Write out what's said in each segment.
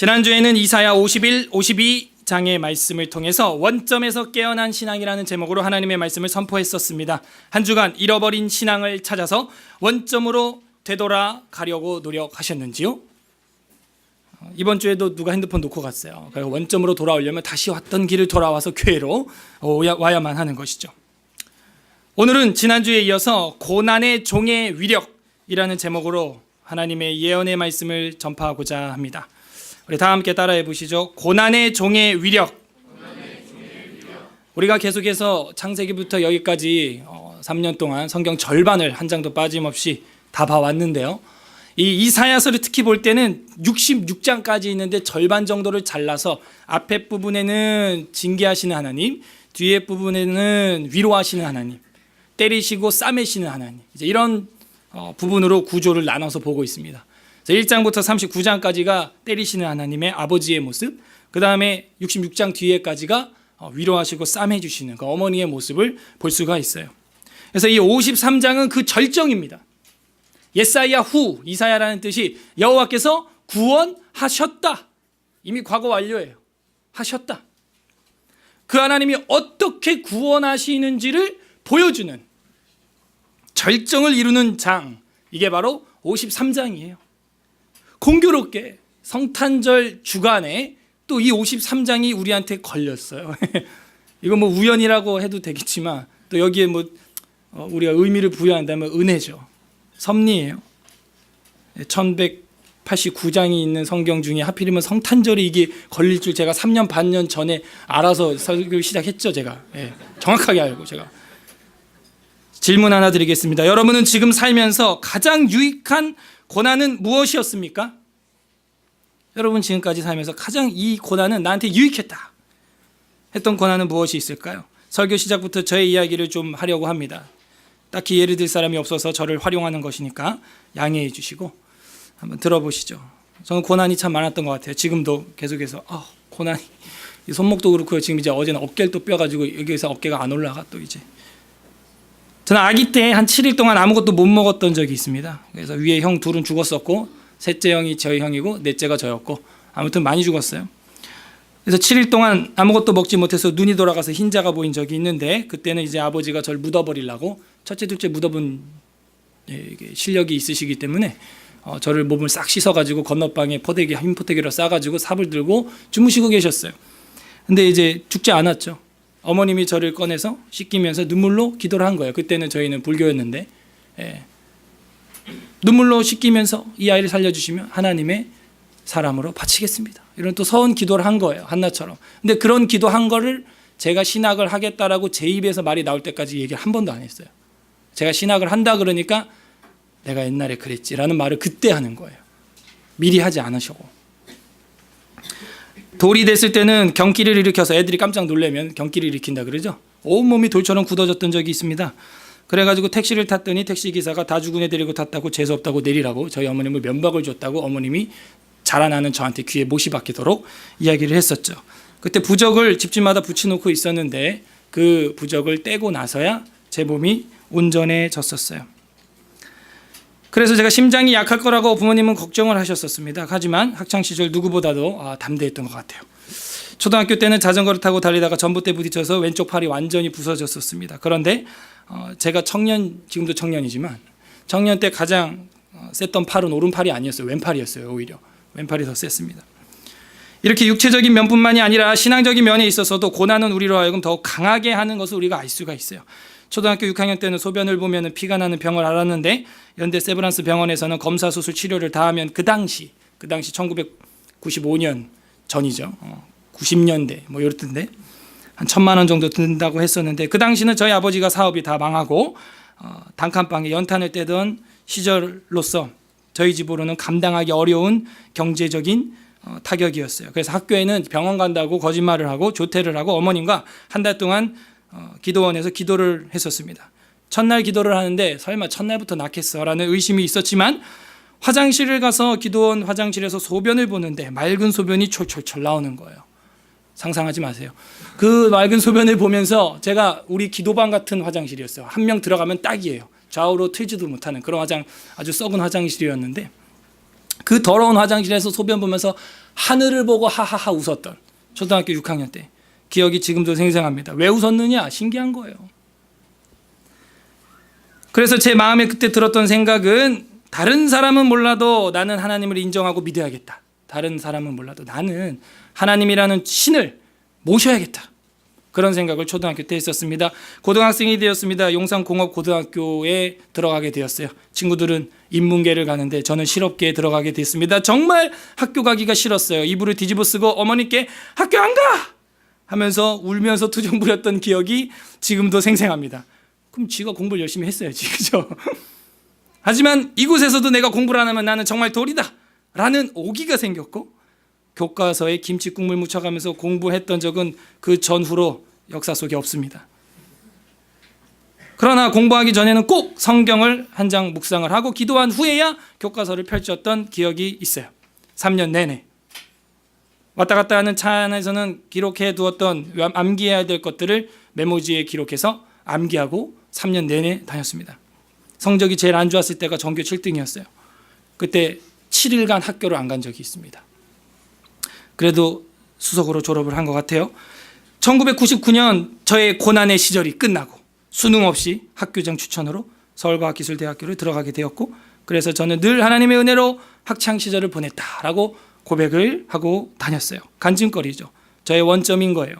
지난주에는 이사야 51, 52장의 말씀을 통해서 원점에서 깨어난 신앙이라는 제목으로 하나님의 말씀을 선포했었습니다. 한 주간 잃어버린 신앙을 찾아서 원점으로 되돌아가려고 노력하셨는지요? 이번 주에도 누가 핸드폰 놓고 갔어요. 그래서 원점으로 돌아오려면 다시 왔던 길을 돌아와서 교회로 와야만 하는 것이죠. 오늘은 지난주에 이어서 고난의 종의 위력이라는 제목으로 하나님의 예언의 말씀을 전파하고자 합니다. 우리 다 함께 따라해 보시죠. 고난의 종의 위력. 우리가 계속해서 창세기부터 여기까지 3년 동안 성경 절반을 한 장도 빠짐없이 다 봐왔는데요. 이 이사야서를 특히 볼 때는 66장까지 있는데 절반 정도를 잘라서 앞에 부분에는 징계하시는 하나님, 뒤에 부분에는 위로하시는 하나님, 때리시고 싸매시는 하나님, 이제 이런 부분으로 구조를 나눠서 보고 있습니다. 1장부터 39장까지가 때리시는 하나님의 아버지의 모습, 그 다음에 66장 뒤에까지가 위로하시고 싸매주시는 그 어머니의 모습을 볼 수가 있어요. 그래서 이 53장은 그 절정입니다. 예사야 후, 이사야라는 뜻이 여호와께서 구원하셨다. 이미 과거 완료예요. 하셨다. 그 하나님이 어떻게 구원하시는지를 보여주는 절정을 이루는 장, 이게 바로 53장이에요. 공교롭게 성탄절 주간에 또 이 53장이 우리한테 걸렸어요. 이거 뭐 우연이라고 해도 되겠지만 또 여기에 뭐 우리가 의미를 부여한다면 은혜죠. 섭리예요. 1189장이 있는 성경 중에 하필이면 성탄절이 이게 걸릴 줄 제가 3년 반년 전에 알아서 설교를 시작했죠. 제가 정확하게 알고. 제가 질문 하나 드리겠습니다. 여러분은 지금 살면서 가장 유익한 고난은 무엇이었습니까? 여러분 지금까지 살면서 가장 이 고난은 나한테 유익했다 했던 고난은 무엇이 있을까요? 설교 시작부터 저의 이야기를 좀 하려고 합니다. 딱히 예를 들 사람이 없어서 저를 활용하는 것이니까 양해해 주시고 한번 들어보시죠. 저는 고난이 참 많았던 것 같아요. 지금도 계속해서 고난이, 손목도 그렇고요. 지금 이제 어제는 어깨를 또 뼈가지고 여기에서 어깨가 안 올라가 또 이제. 저는 아기 때 한 7일 동안 아무것도 못 먹었던 적이 있습니다. 그래서 위에 형 둘은 죽었었고 셋째 형이 저희 형이고 넷째가 저였고 아무튼 많이 죽었어요. 그래서 7일 동안 아무것도 먹지 못해서 눈이 돌아가서 흰자가 보인 적이 있는데 그때는 이제 아버지가 저를 묻어버리려고 첫째 둘째 묻어본 실력이 있으시기 때문에 저를 몸을 싹 씻어가지고 건너방에 포대기 흰 포대기로 싸가지고 삽을 들고 주무시고 계셨어요. 근데 이제 죽지 않았죠. 어머님이 저를 꺼내서 씻기면서 눈물로 기도를 한 거예요. 그때는 저희는 불교였는데 눈물로 씻기면서 이 아이를 살려주시면 하나님의 사람으로 바치겠습니다. 이런 또 서원 기도를 한 거예요. 한나처럼. 근데 그런 기도한 거를 제가 신학을 하겠다라고 제 입에서 말이 나올 때까지 얘기를 한 번도 안 했어요. 제가 신학을 한다 그러니까 내가 옛날에 그랬지라는 말을 그때 하는 거예요. 미리 하지 않으셔고. 돌이 됐을 때는 경기를 일으켜서 애들이 깜짝 놀라면 경기를 일으킨다 그러죠. 온몸이 돌처럼 굳어졌던 적이 있습니다. 그래가지고 택시를 탔더니 택시기사가 다 죽은 애 데리고 탔다고 재수없다고 내리라고 저희 어머님을 면박을 줬다고 어머님이 자라나는 저한테 귀에 못이 박히도록 이야기를 했었죠. 그때 부적을 집집마다 붙여놓고 있었는데 그 부적을 떼고 나서야 제 몸이 온전해졌었어요. 그래서 제가 심장이 약할 거라고 부모님은 걱정을 하셨었습니다. 하지만 학창시절 누구보다도 담대했던 것 같아요. 초등학교 때는 자전거를 타고 달리다가 전봇대 부딪혀서 왼쪽 팔이 완전히 부서졌었습니다. 그런데 제가 지금도 청년이지만 청년 때 가장 셌던 팔은 오른팔이 아니었어요. 왼팔이었어요. 오히려 왼팔이 더 셌습니다. 이렇게 육체적인 면뿐만이 아니라 신앙적인 면에 있어서도 고난은 우리로 하여금 더욱 강하게 하는 것을 우리가 알 수가 있어요. 초등학교 6학년 때는 소변을 보면 피가 나는 병을 알았는데 연대 세브란스 병원에서는 검사 수술 치료를 다 하면 그 당시 1995년 전이죠. 90년대 뭐 이렇던데 한 1,000만 원 정도 든다고 했었는데 그 당시는 저희 아버지가 사업이 다 망하고 단칸방에 연탄을 떼던 시절로서 저희 집으로는 감당하기 어려운 경제적인 타격이었어요. 그래서 학교에는 병원 간다고 거짓말을 하고 조퇴를 하고 어머님과 한 달 동안 기도원에서 기도를 했었습니다. 첫날 기도를 하는데 설마 첫날부터 낫겠어라는 의심이 있었지만 화장실을 가서 기도원 화장실에서 소변을 보는데 맑은 소변이 철철철 나오는 거예요. 상상하지 마세요. 그 맑은 소변을 보면서 제가 우리 기도방 같은 화장실이었어요. 한 명 들어가면 딱이에요. 좌우로 틀지도 못하는 그런 아주 썩은 화장실이었는데 그 더러운 화장실에서 소변 보면서 하늘을 보고 하하하 웃었던 초등학교 6학년 때 기억이 지금도 생생합니다. 왜 웃었느냐? 신기한 거예요. 그래서 제 마음에 그때 들었던 생각은 다른 사람은 몰라도 나는 하나님을 인정하고 믿어야겠다. 다른 사람은 몰라도 나는 하나님이라는 신을 모셔야겠다. 그런 생각을 초등학교 때 했었습니다. 고등학생이 되었습니다. 용산공업고등학교에 들어가게 되었어요. 친구들은 인문계를 가는데 저는 실업계에 들어가게 됐습니다. 정말 학교 가기가 싫었어요. 이불을 뒤집어 쓰고 어머니께 학교 안 가! 하면서 울면서 투정 부렸던 기억이 지금도 생생합니다. 그럼 지가 공부를 열심히 했어야지, 그죠? 하지만 이곳에서도 내가 공부를 안 하면 나는 정말 돌이다 라는 오기가 생겼고, 교과서에 김치국물 묻혀가면서 공부했던 적은 그 전후로 역사 속에 없습니다. 그러나 공부하기 전에는 꼭 성경을 한 장 묵상을 하고 기도한 후에야 교과서를 펼쳤던 기억이 있어요. 3년 내내 왔다 갔다 하는 차 안에서는 기록해 두었던 암기해야 될 것들을 메모지에 기록해서 암기하고 3년 내내 다녔습니다. 성적이 제일 안 좋았을 때가 전교 7등이었어요. 그때 7일간 학교를 안 간 적이 있습니다. 그래도 수석으로 졸업을 한 것 같아요. 1999년 저의 고난의 시절이 끝나고 수능 없이 학교장 추천으로 서울과학기술대학교를 들어가게 되었고, 그래서 저는 늘 하나님의 은혜로 학창 시절을 보냈다라고 고백을 하고 다녔어요. 간증거리죠. 저의 원점인 거예요.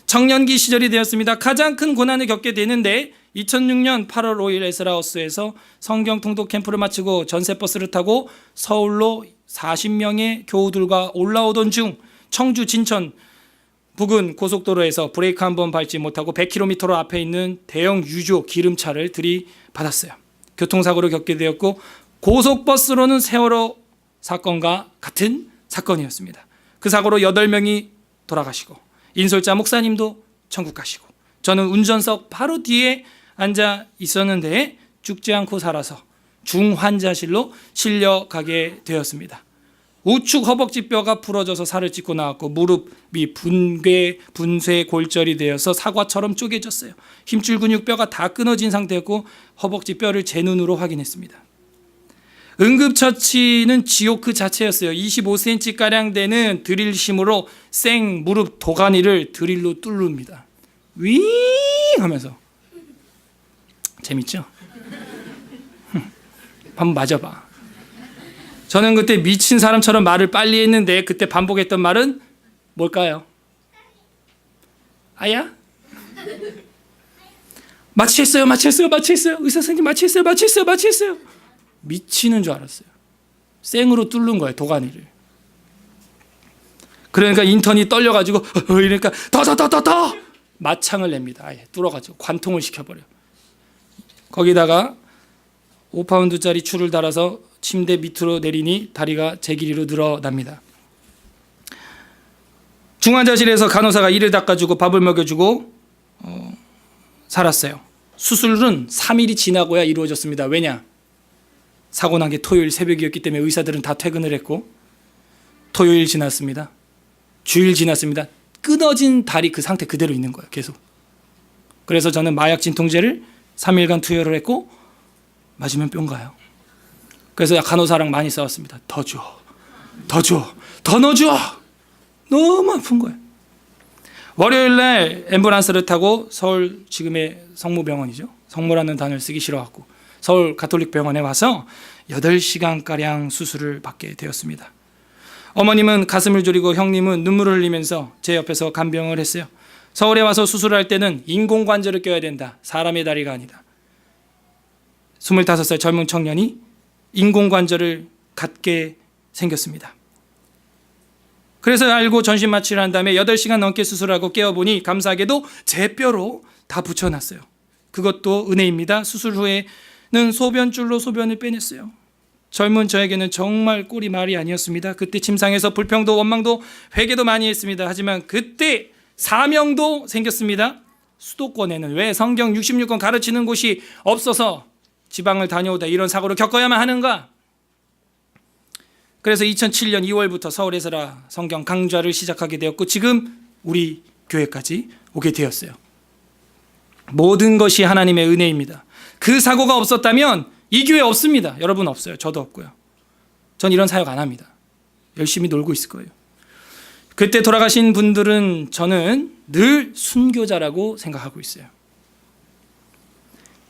청년기 시절이 되었습니다. 가장 큰 고난을 겪게 되는데 2006년 8월 5일 에스라하우스에서 성경 통독 캠프를 마치고 전세버스를 타고 서울로 40명의 교우들과 올라오던 중 청주 진천 부근 고속도로에서 브레이크 한 번 밟지 못하고 100km 앞에 있는 대형 유조 기름차를 들이받았어요. 교통사고를 겪게 되었고, 고속버스로는 세월호 사건과 같은 사건이었습니다. 그 사고로 8명이 돌아가시고 인솔자 목사님도 천국 가시고 저는 운전석 바로 뒤에 앉아 있었는데 죽지 않고 살아서 중환자실로 실려가게 되었습니다. 우측 허벅지 뼈가 부러져서 살을 찢고 나왔고 무릎이 분쇄 골절이 되어서 사과처럼 쪼개졌어요. 힘줄 근육뼈가 다 끊어진 상태였고 허벅지 뼈를 제 눈으로 확인했습니다. 응급처치는 지옥 그 자체였어요. 25cm가량 되는 드릴심으로 생 무릎 도가니를 드릴로 뚫습니다. 윙 하면서. 재밌죠? 한번 맞아봐. 저는 그때 미친 사람처럼 말을 빨리 했는데 그때 반복했던 말은 뭘까요? 아야? 마취했어요. 의사 선생님 마취했어요. 미치는 줄 알았어요. 생으로 뚫는 거예요, 도가니를. 그러니까 인턴이 떨려가지고 이러니까 더 마창을 냅니다. 아예 뚫어가지고 관통을 시켜버려. 거기다가 5파운드짜리 줄을 달아서 침대 밑으로 내리니 다리가 제 길이로 늘어납니다. 중환자실에서 간호사가 이를 닦아주고 밥을 먹여주고 살았어요. 수술은 3일이 지나고야 이루어졌습니다. 왜냐? 사고 난 게 토요일 새벽이었기 때문에 의사들은 다 퇴근을 했고, 토요일 지났습니다. 주일 지났습니다. 끊어진 다리 그 상태 그대로 있는 거예요. 계속. 그래서 저는 마약 진통제를 3일간 투여를 했고 맞으면 뿅 가요. 그래서 간호사랑 많이 싸웠습니다. 더 넣어줘. 너무 아픈 거예요. 월요일 날 앰뷸런스를 타고 서울, 지금의 성모병원이죠. 성모라는 단어를 쓰기 싫어갖고 서울 가톨릭병원에 와서 8시간가량 수술을 받게 되었습니다. 어머님은 가슴을 졸이고 형님은 눈물을 흘리면서 제 옆에서 간병을 했어요. 서울에 와서 수술할 때는 인공관절을 껴야 된다. 사람의 다리가 아니다. 25살 젊은 청년이 인공관절을 갖게 생겼습니다. 그래서 알고 전신 마취를 한 다음에 8시간 넘게 수술하고 깨어보니 감사하게도 제 뼈로 다 붙여놨어요. 그것도 은혜입니다. 수술 후에는 소변줄로 소변을 빼냈어요. 젊은 저에게는 정말 꼴이 말이 아니었습니다. 그때 침상에서 불평도 원망도 회개도 많이 했습니다. 하지만 그때 사명도 생겼습니다. 수도권에는 왜 성경 66권 가르치는 곳이 없어서 지방을 다녀오다 이런 사고를 겪어야만 하는가? 그래서 2007년 2월부터 서울에서라 성경 강좌를 시작하게 되었고 지금 우리 교회까지 오게 되었어요. 모든 것이 하나님의 은혜입니다. 그 사고가 없었다면 이 교회 없습니다. 여러분 없어요. 저도 없고요. 전 이런 사역 안 합니다. 열심히 놀고 있을 거예요. 그때 돌아가신 분들은 저는 늘 순교자라고 생각하고 있어요.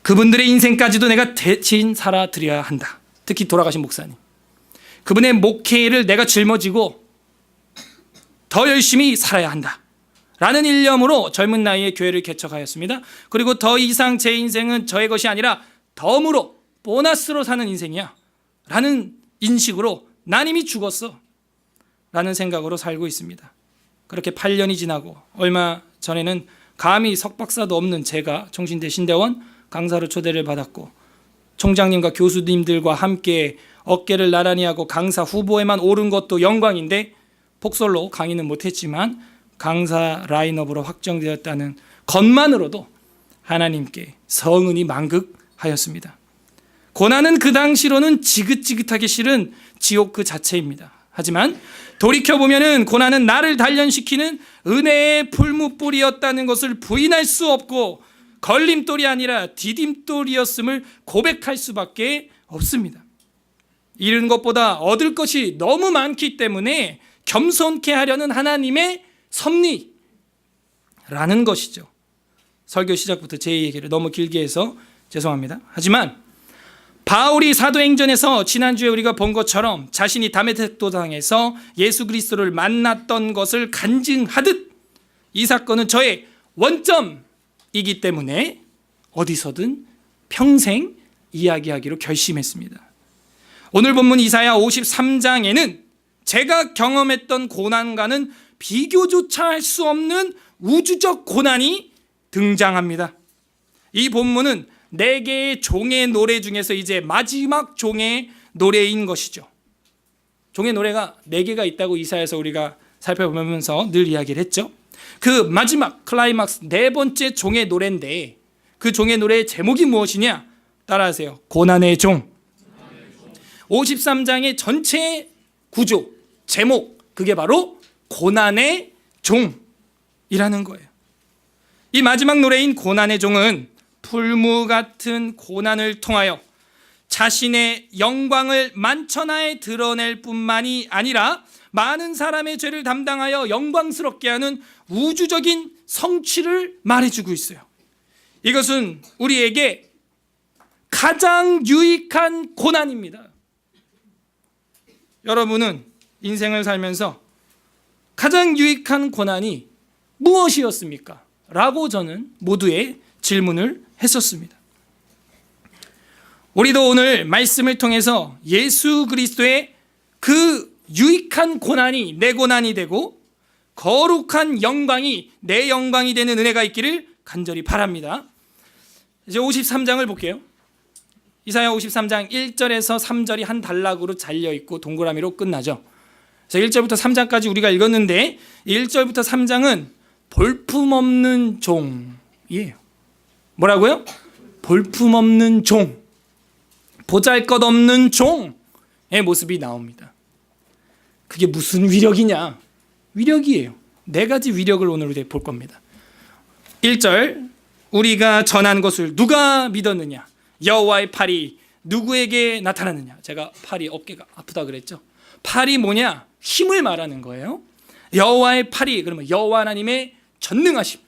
그분들의 인생까지도 내가 대신 살아드려야 한다. 특히 돌아가신 목사님. 그분의 목회를 내가 짊어지고 더 열심히 살아야 한다 라는 일념으로 젊은 나이에 교회를 개척하였습니다. 그리고 더 이상 제 인생은 저의 것이 아니라 덤으로 보너스로 사는 인생이야 라는 인식으로 난 이미 죽었어 라는 생각으로 살고 있습니다. 그렇게 8년이 지나고 얼마 전에는 감히 석박사도 없는 제가 총신대 신대원 강사로 초대를 받았고 총장님과 교수님들과 함께 어깨를 나란히 하고 강사 후보에만 오른 것도 영광인데 폭설로 강의는 못했지만 강사 라인업으로 확정되었다는 것만으로도 하나님께 성은이 만극하였습니다. 고난은 그 당시로는 지긋지긋하게 싫은 지옥 그 자체입니다. 하지만 돌이켜보면 고난은 나를 단련시키는 은혜의 풀무불이었다는 것을 부인할 수 없고 걸림돌이 아니라 디딤돌이었음을 고백할 수밖에 없습니다. 잃은 것보다 얻을 것이 너무 많기 때문에 겸손케 하려는 하나님의 섭리라는 것이죠. 설교 시작부터 제 얘기를 너무 길게 해서 죄송합니다. 하지만 바울이 사도행전에서 지난주에 우리가 본 것처럼 자신이 다메섹 도상에서 예수 그리스도를 만났던 것을 간증하듯 이 사건은 저의 원점이기 때문에 어디서든 평생 이야기하기로 결심했습니다. 오늘 본문 이사야 53장에는 제가 경험했던 고난과는 비교조차 할 수 없는 우주적 고난이 등장합니다. 이 본문은 4개의 종의 노래 중에서 이제 마지막 종의 노래인 것이죠. 종의 노래가 4개가 있다고 이사야에서 우리가 살펴보면서 늘 이야기를 했죠. 그 마지막 클라이막스 4번째 종의 노래인데 그 종의 노래의 제목이 무엇이냐? 따라하세요. 고난의 종. 53장의 전체 구조, 제목, 그게 바로 고난의 종이라는 거예요. 이 마지막 노래인 고난의 종은 풀무 같은 고난을 통하여 자신의 영광을 만천하에 드러낼 뿐만이 아니라 많은 사람의 죄를 담당하여 영광스럽게 하는 우주적인 성취를 말해주고 있어요. 이것은 우리에게 가장 유익한 고난입니다. 여러분은 인생을 살면서 가장 유익한 고난이 무엇이었습니까? 라고 저는 모두의 질문을 했었습니다. 우리도 오늘 말씀을 통해서 예수 그리스도의 그 유익한 고난이 내 고난이 되고 거룩한 영광이 내 영광이 되는 은혜가 있기를 간절히 바랍니다. 이제 53장을 볼게요. 이사야 53장 1절에서 3절이 한 단락으로 잘려있고 동그라미로 끝나죠. 그래서 1절부터 3장까지 우리가 읽었는데 1절부터 3장은 볼품없는 종이에요. 뭐라고요? 볼품없는 종, 보잘것없는 종의 모습이 나옵니다. 그게 무슨 위력이냐? 위력이에요. 4가지 위력을 오늘 우리 볼 겁니다. 1절, 우리가 전한 것을 누가 믿었느냐? 여호와의 팔이 누구에게 나타났느냐? 제가 팔이 어깨가 아프다 그랬죠. 팔이 뭐냐? 힘을 말하는 거예요. 여호와의 팔이, 그러면 여호와 하나님의 전능하심,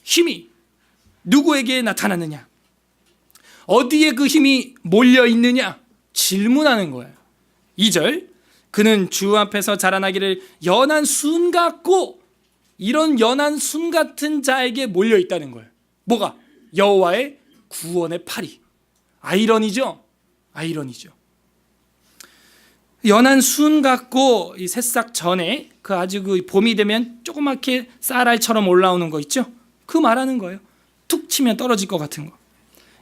힘이 누구에게 나타났느냐? 어디에 그 힘이 몰려 있느냐? 질문하는 거예요. 2절, 그는 주 앞에서 자라나기를 연한 순 같고, 이런 연한 순 같은 자에게 몰려 있다는 거예요. 뭐가? 여호와의 구원의 팔이. 아이러니죠? 아이러니죠. 연한 순 같고 이 새싹 전에 그 아주 그 봄이 되면 조그맣게 쌀알처럼 올라오는 거 있죠? 그 말하는 거예요. 툭 치면 떨어질 것 같은 거.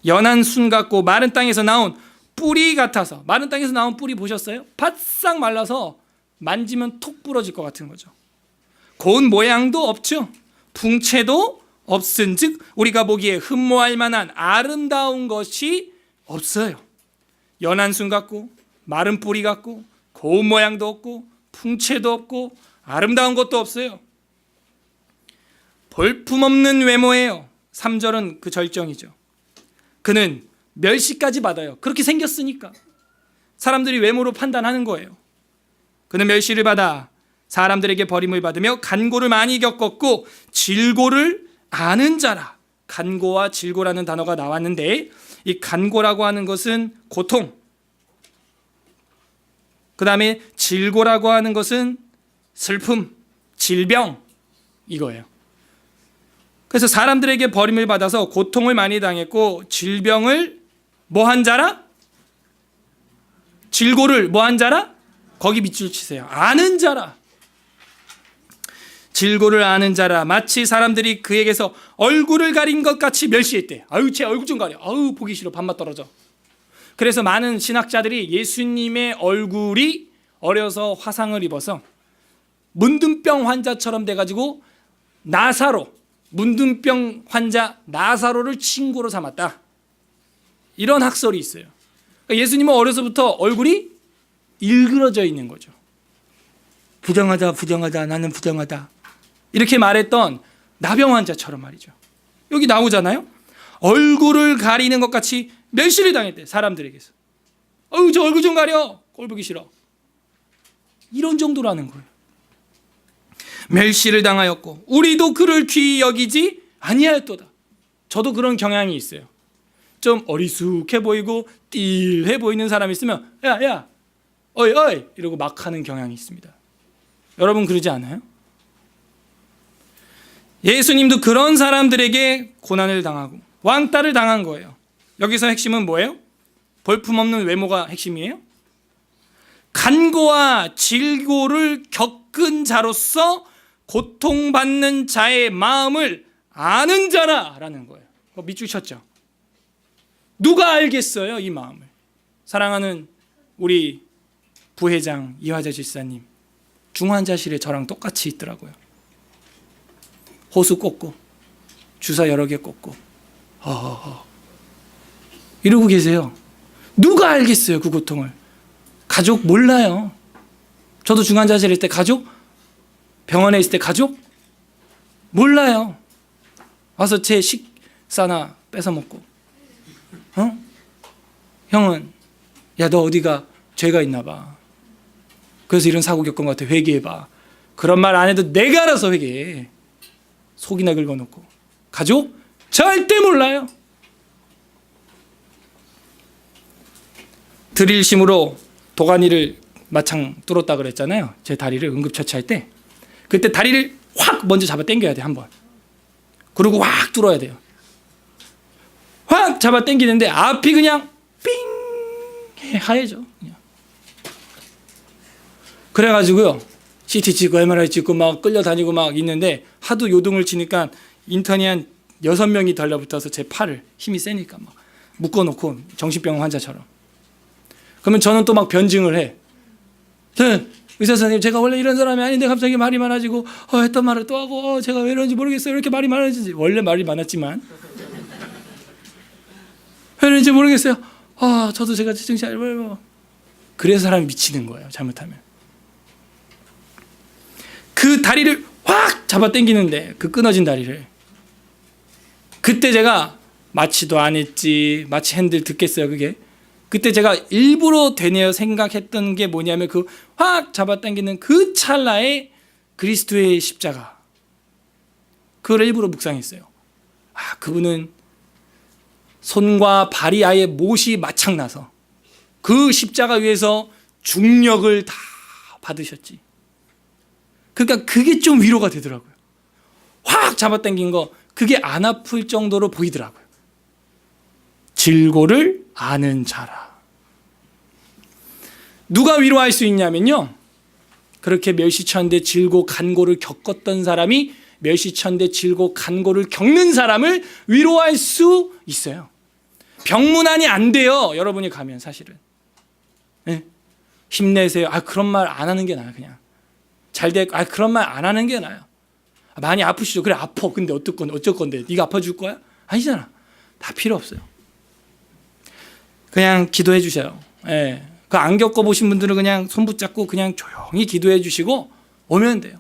연한 순 같고 마른 땅에서 나온 뿌리 같아서. 마른 땅에서 나온 뿌리 보셨어요? 바싹 말라서 만지면 톡 부러질 것 같은 거죠. 고운 모양도 없죠. 풍채도 없은즉 우리가 보기에 흠모할 만한 아름다운 것이 없어요. 연한 순 같고 마른 뿌리 같고 고운 모양도 없고 풍채도 없고 아름다운 것도 없어요. 볼품없는 외모예요. 3절은 그 절정이죠. 그는 멸시까지 받아요. 그렇게 생겼으니까. 사람들이 외모로 판단하는 거예요. 그는 멸시를 받아 사람들에게 버림을 받으며 간고를 많이 겪었고 질고를 아는 자라. 간고와 질고라는 단어가 나왔는데 이 간고라고 하는 것은 고통, 그 다음에 질고라고 하는 것은 슬픔, 질병, 이거예요. 그래서 사람들에게 버림을 받아서 고통을 많이 당했고 질병을 뭐한 자라? 질고를 뭐한 자라? 거기 밑줄 치세요. 아는 자라. 질고를 아는 자라. 마치 사람들이 그에게서 얼굴을 가린 것 같이 멸시했대. 아유, 제 얼굴 좀 가려. 아유, 보기 싫어. 밥맛 떨어져. 그래서 많은 신학자들이 예수님의 얼굴이 어려서 화상을 입어서 문둥병 환자처럼 돼가지고 나사로, 문둥병 환자 나사로를 친구로 삼았다. 이런 학설이 있어요. 그러니까 예수님은 어려서부터 얼굴이 일그러져 있는 거죠. 부정하다, 부정하다, 나는 부정하다. 이렇게 말했던 나병 환자처럼 말이죠. 여기 나오잖아요. 얼굴을 가리는 것 같이 멸시를 당했대, 사람들에게서. 어우, 저 얼굴 좀 가려. 꼴 보기 싫어. 이런 정도라는 거예요. 멸시를 당하였고 우리도 그를 귀히 여기지 아니하였도다. 저도 그런 경향이 있어요. 좀 어리숙해 보이고 띨해 보이는 사람이 있으면 야, 어이 이러고 막 하는 경향이 있습니다. 여러분 그러지 않아요? 예수님도 그런 사람들에게 고난을 당하고 왕따를 당한 거예요. 여기서 핵심은 뭐예요? 볼품없는 외모가 핵심이에요? 간고와 질고를 겪은 자로서 고통받는 자의 마음을 아는 자라라는 거예요. 밑줄 쳤죠? 누가 알겠어요, 이 마음을? 사랑하는 우리 부회장 이화재 집사님, 중환자실에 저랑 똑같이 있더라고요. 호수 꽂고 주사 여러 개 꽂고 이러고 계세요. 누가 알겠어요, 그 고통을? 가족 몰라요. 저도 중환자실에 있을 때 가족, 병원에 있을 때 가족 몰라요. 와서 제 식사나 뺏어 먹고, 형은 야, 너 어디가 죄가 있나 봐. 그래서 이런 사고 겪은 것 같아. 회개해봐. 그런 말 안 해도 내가 알아서 회개해. 속이나 긁어놓고. 가족 절대 몰라요. 드릴심으로 도가니를 마창 뚫었다 그랬잖아요. 제 다리를 응급처치할 때. 그때 다리를 확 먼저 잡아 당겨야 돼, 한번. 그리고 확 뚫어야 돼요. 확 잡아 당기는데 앞이 그냥 삥 하얘져. 그냥. 그래가지고요, CT 찍고 MRI 찍고 막 끌려다니고 막 있는데 하도 요동을 치니까 인턴이 한 6명이 달라붙어서 제 팔을, 힘이 세니까 막 묶어놓고 정신병 환자처럼. 그러면 저는 또 막 변증을 해. 의사 선생님, 제가 원래 이런 사람이 아닌데 갑자기 말이 많아지고 했던 말을 또 하고 제가 왜 이런지 모르겠어요. 이렇게 말이 많아지지. 원래 말이 많았지만 왜 이런지 모르겠어요. 저도 제가 정신 안 차려요. 그래서 사람이 미치는 거예요, 잘못하면. 그 다리를 확 잡아 당기는데, 그 끊어진 다리를, 그때 제가 마취도 안 했지, 마취 핸들 듣겠어요, 그게. 그때 제가 일부러 되뇌어 생각했던 게 뭐냐면 그 확 잡아당기는 그 찰나에 그리스도의 십자가, 그걸 일부러 묵상했어요. 그분은 손과 발이 아예 못이 마창나서 그 십자가 위에서 중력을 다 받으셨지. 그러니까 그게 좀 위로가 되더라고요. 확 잡아당긴 거, 그게 안 아플 정도로 보이더라고요. 질고를 아는 자라. 누가 위로할 수 있냐면요, 그렇게 멸시천대 질고 간고를 겪었던 사람이 멸시천대 질고 간고를 겪는 사람을 위로할 수 있어요. 병문안이 안 돼요, 여러분이 가면. 사실은 힘내세요, 그런 말 안 하는 게 나아요. 그냥 잘 될, 그런 말 안 하는 게 나아요. 많이 아프시죠? 그래, 아파. 근데 어쩔 건데? 네가 아파줄 거야? 아니잖아. 다 필요 없어요. 그냥 기도해 주셔요. 그 안 겪어보신 분들은 그냥 손 붙잡고 그냥 조용히 기도해 주시고 오면 돼요.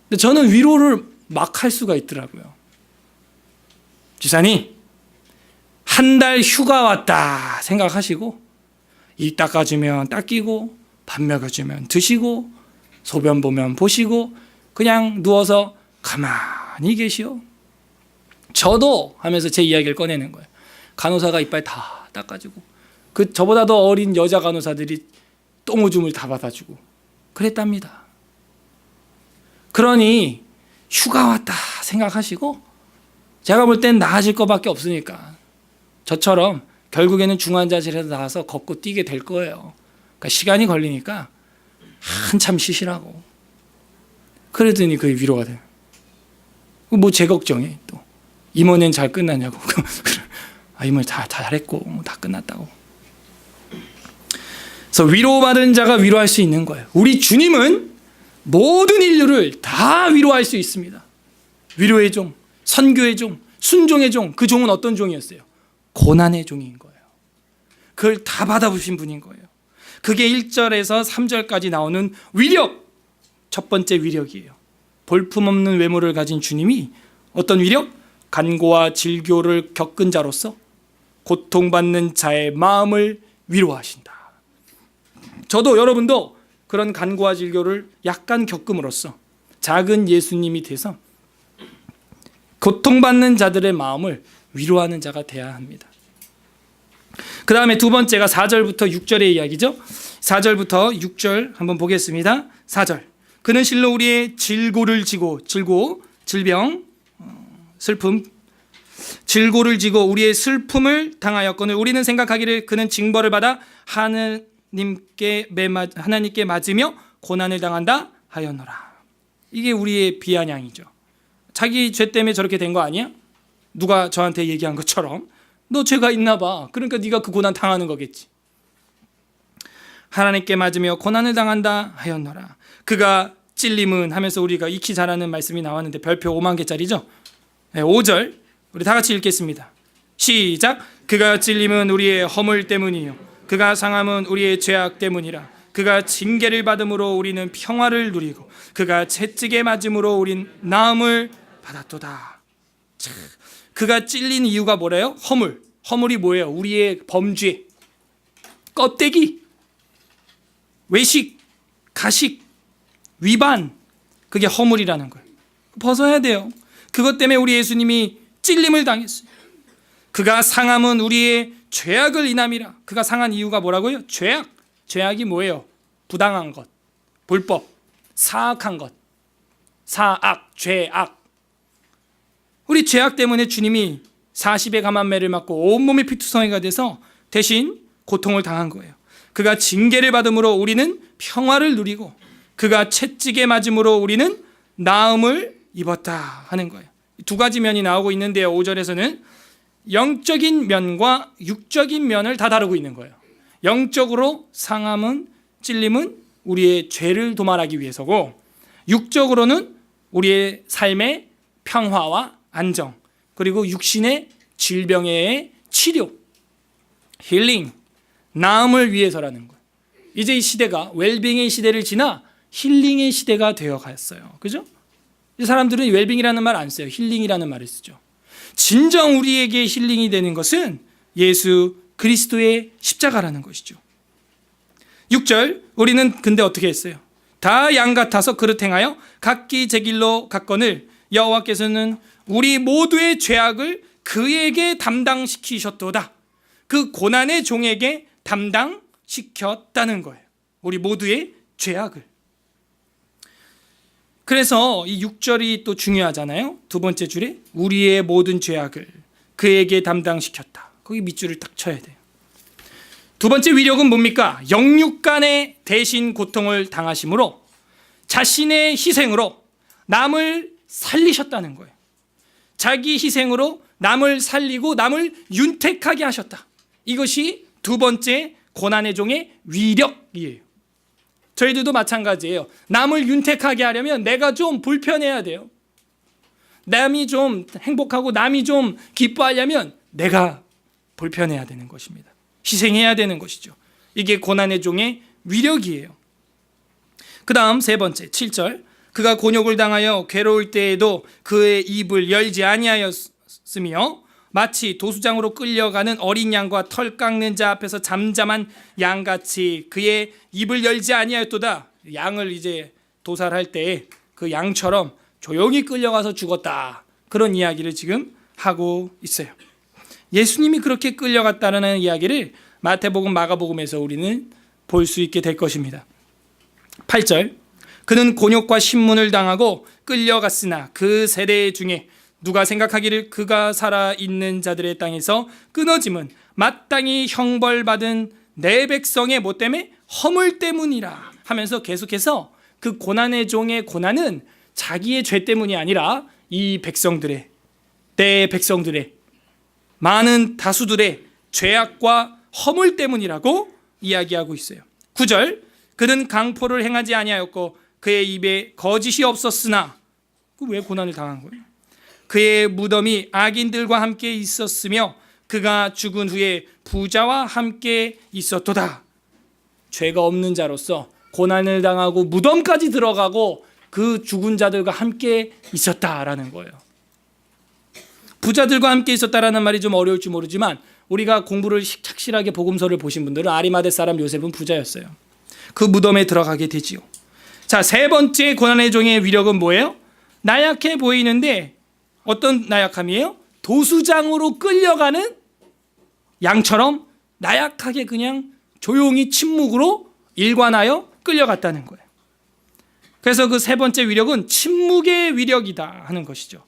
근데 저는 위로를 막 할 수가 있더라고요. 지사님, 한 달 휴가 왔다 생각하시고 입 닦아주면 닦이고, 밥 먹여주면 드시고, 소변 보면 보시고, 그냥 누워서 가만히 계시오. 저도 하면서 제 이야기를 꺼내는 거예요. 간호사가 이빨 다 닦아주고, 그 저보다도 어린 여자 간호사들이 똥오줌을 다 받아주고 그랬답니다. 그러니 휴가 왔다 생각하시고, 제가 볼 땐 나아질 것밖에 없으니까 저처럼 결국에는 중환자실에서 나와서 걷고 뛰게 될 거예요. 그러니까 시간이 걸리니까 한참 쉬시라고. 그러더니 그게 위로가 돼요. 뭐 제 걱정해 또. 임원회는 잘 끝났냐고. 임원 다 잘했고 다 끝났다고. 그래서 위로받은 자가 위로할 수 있는 거예요. 우리 주님은 모든 인류를 다 위로할 수 있습니다. 위로의 종, 선교의 종, 순종의 종. 그 종은 어떤 종이었어요? 고난의 종인 거예요. 그걸 다 받아보신 분인 거예요. 그게 1절에서 3절까지 나오는 위력, 첫 번째 위력이에요. 볼품없는 외모를 가진 주님이 어떤 위력? 간고와 질교를 겪은 자로서 고통받는 자의 마음을 위로하신다. 저도 여러분도 그런 간고와 질교를 약간 겪음으로써 작은 예수님이 돼서 고통받는 자들의 마음을 위로하는 자가 되어야 합니다. 그 다음에 두 번째가 4절부터 6절의 이야기죠. 4절부터 6절 한번 보겠습니다. 4절. 그는 실로 우리의 질고를 지고, 질병, 슬픔, 질고를 지고 우리의 슬픔을 당하였거늘 우리는 생각하기를 그는 징벌을 받아 하나님께 맞으며 고난을 당한다 하였노라. 이게 우리의 비아냥이죠. 자기 죄 때문에 저렇게 된 거 아니야? 누가 저한테 얘기한 것처럼 너 죄가 있나 봐. 그러니까 네가 그 고난 당하는 거겠지. 하나님께 맞으며 고난을 당한다 하였노라. 그가 찔림은 하면서 우리가 익히 잘 아는 말씀이 나왔는데 별표 5만 개짜리죠. 5절 우리 다 같이 읽겠습니다. 시작. 그가 찔림은 우리의 허물 때문이요 그가 상함은 우리의 죄악 때문이라. 그가 징계를 받음으로 우리는 평화를 누리고 그가 채찍에 맞음으로 우린 나음을 받았도다. 그가 찔린 이유가 뭐래요? 허물이 뭐예요? 우리의 범죄, 껍데기, 외식, 가식, 위반, 그게 허물이라는 거예요. 벗어야 돼요. 그것 때문에 우리 예수님이 찔림을 당했어요. 그가 상함은 우리의 죄악을 인함이라. 그가 상한 이유가 뭐라고요? 죄악이 뭐예요? 부당한 것, 불법, 사악한 것, 죄악. 우리 죄악 때문에 주님이 40의 감암매를 맞고 온몸이 피투성이가 돼서 대신 고통을 당한 거예요. 그가 징계를 받음으로 우리는 평화를 누리고 그가 채찍에 맞음으로 우리는 나음을 입었다 하는 거예요. 두 가지 면이 나오고 있는데요. 5절에서는 영적인 면과 육적인 면을 다 다루고 있는 거예요. 영적으로 상함은, 찔림은 우리의 죄를 도말하기 위해서고, 육적으로는 우리의 삶의 평화와 안정, 그리고 육신의 질병의 치료, 힐링, 나음을 위해서라는 거예요. 이제 이 시대가 웰빙의 시대를 지나 힐링의 시대가 되어 갔어요. 그죠? 이 사람들은 웰빙이라는 말 안 써요. 힐링이라는 말을 쓰죠. 진정 우리에게 힐링이 되는 것은 예수 그리스도의 십자가라는 것이죠. 6절, 우리는 근데 어떻게 했어요? 다 양 같아서 그릇 행하여 각기 제 길로 갔거늘 여호와께서는 우리 모두의 죄악을 그에게 담당시키셨도다. 그 고난의 종에게 담당시켰다는 거예요. 우리 모두의 죄악을. 그래서 이 6절이 또 중요하잖아요. 두 번째 줄에 우리의 모든 죄악을 그에게 담당시켰다. 거기 밑줄을 딱 쳐야 돼요. 두 번째 위력은 뭡니까? 영육간의 대신 고통을 당하심으로 자신의 희생으로 남을 살리셨다는 거예요. 자기 희생으로 남을 살리고 남을 윤택하게 하셨다. 이것이 두 번째 고난의 종의 위력이에요. 저희들도 마찬가지예요. 남을 윤택하게 하려면 내가 좀 불편해야 돼요. 남이 좀 행복하고 남이 좀 기뻐하려면 내가 불편해야 되는 것입니다. 희생해야 되는 것이죠. 이게 고난의 종의 위력이에요. 그 다음 세 번째 7절, 그가 곤욕을 당하여 괴로울 때에도 그의 입을 열지 아니하였으며 마치 도수장으로 끌려가는 어린 양과 털 깎는 자 앞에서 잠잠한 양같이 그의 입을 열지 아니하였도다. 양을 이제 도살할 때 그 양처럼 조용히 끌려가서 죽었다. 그런 이야기를 지금 하고 있어요. 예수님이 그렇게 끌려갔다는 이야기를 마태복음, 마가복음에서 우리는 볼 수 있게 될 것입니다. 8절, 그는 곤욕과 신문을 당하고 끌려갔으나 그 세대 중에 누가 생각하기를 그가 살아있는 자들의 땅에서 끊어짐은 마땅히 형벌받은 내 백성의 뭐 때문에? 허물 때문이라 하면서 계속해서 그 고난의 종의 고난은 자기의 죄 때문이 아니라 이 백성들의, 내 백성들의, 많은 다수들의 죄악과 허물 때문이라고 이야기하고 있어요. 9절, 그는 강포를 행하지 아니하였고 그의 입에 거짓이 없었으나, 왜 고난을 당한 거예요? 그의 무덤이 악인들과 함께 있었으며 그가 죽은 후에 부자와 함께 있었도다. 죄가 없는 자로서 고난을 당하고 무덤까지 들어가고 그 죽은 자들과 함께 있었다라는 거예요. 부자들과 함께 있었다라는 말이 좀 어려울지 모르지만 우리가 공부를 착실하게 복음서를 보신 분들은 아리마대 사람 요셉은 부자였어요. 그 무덤에 들어가게 되지요. 자, 세 번째 고난의 종의 위력은 뭐예요? 나약해 보이는데 어떤 나약함이에요? 도수장으로 끌려가는 양처럼 나약하게 그냥 조용히 침묵으로 일관하여 끌려갔다는 거예요. 그래서 그 세 번째 위력은 침묵의 위력이다 하는 것이죠.